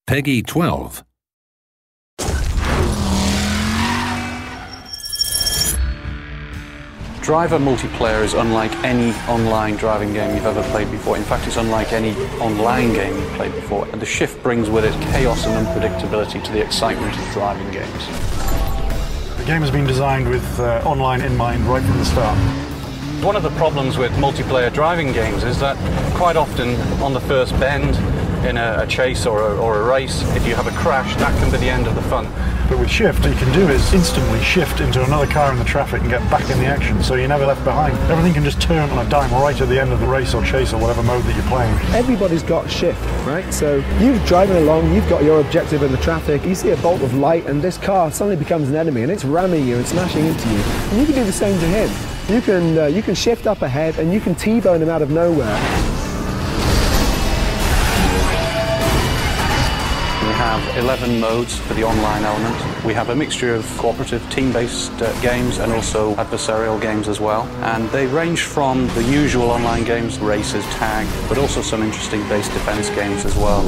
Peggy 12. Driver multiplayer is unlike any online driving game you've ever played before. In fact, it's unlike any online game you've played before. And the shift brings with it chaos and unpredictability to the excitement of driving games. The game has been designed with online in mind right from the start. One of the problems with multiplayer driving games is that quite often on the first bend in a chase or a race, if you have a crash, that can be the end of the fun. But with shift, what you can do is instantly shift into another car in the traffic and get back in the action, so you're never left behind. Everything can just turn on a dime right at the end of the race or chase or whatever mode that you're playing. Everybody's got shift, right? So you're driving along, you've got your objective in the traffic, you see a bolt of light and this car suddenly becomes an enemy and it's ramming you and smashing into you. And you can do the same to him. You can shift up ahead and you can T-bone him out of nowhere. We have 11 modes for the online element. We have a mixture of cooperative, team-based games and also adversarial games as well. And they range from the usual online games, races, tag, but also some interesting base defense games as well.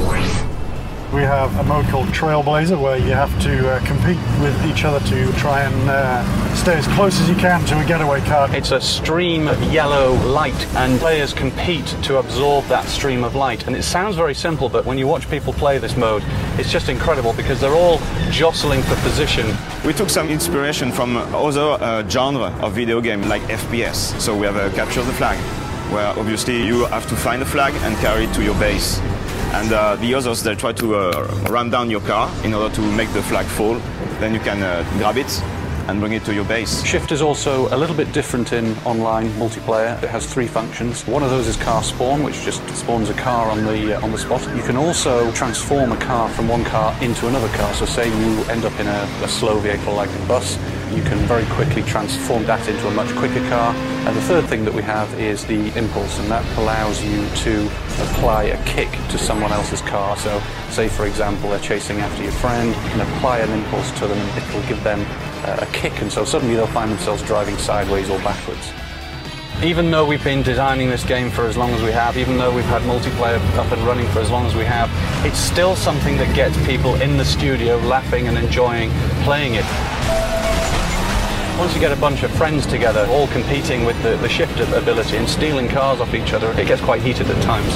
We have a mode called Trailblazer where you have to compete with each other to try and stay as close as you can to a getaway car. It's a stream of yellow light and players compete to absorb that stream of light. And it sounds very simple, but when you watch people play this mode, it's just incredible because they're all jostling for position. We took some inspiration from other genre of video game like FPS. So we have a Capture the Flag, where obviously you have to find a flag and carry it to your base. And the others, they try to ram down your car in order to make the flag fall. Then you can grab it and bring it to your base. Shift is also a little bit different in online multiplayer. It has 3 functions. One of those is car spawn, which just spawns a car on the spot. You can also transform a car from one car into another car. So say you end up in a slow vehicle like a bus, you can very quickly transform that into a much quicker car. And the third thing that we have is the impulse, and that allows you to apply a kick to someone else's car. So say, for example, they're chasing after your friend, you can apply an impulse to them and it will give them a kick, and so suddenly they'll find themselves driving sideways or backwards. Even though we've been designing this game for as long as we have, even though we've had multiplayer up and running for as long as we have, it's still something that gets people in the studio laughing and enjoying playing it. Once you get a bunch of friends together, all competing with the shift ability and stealing cars off each other, it gets quite heated at times.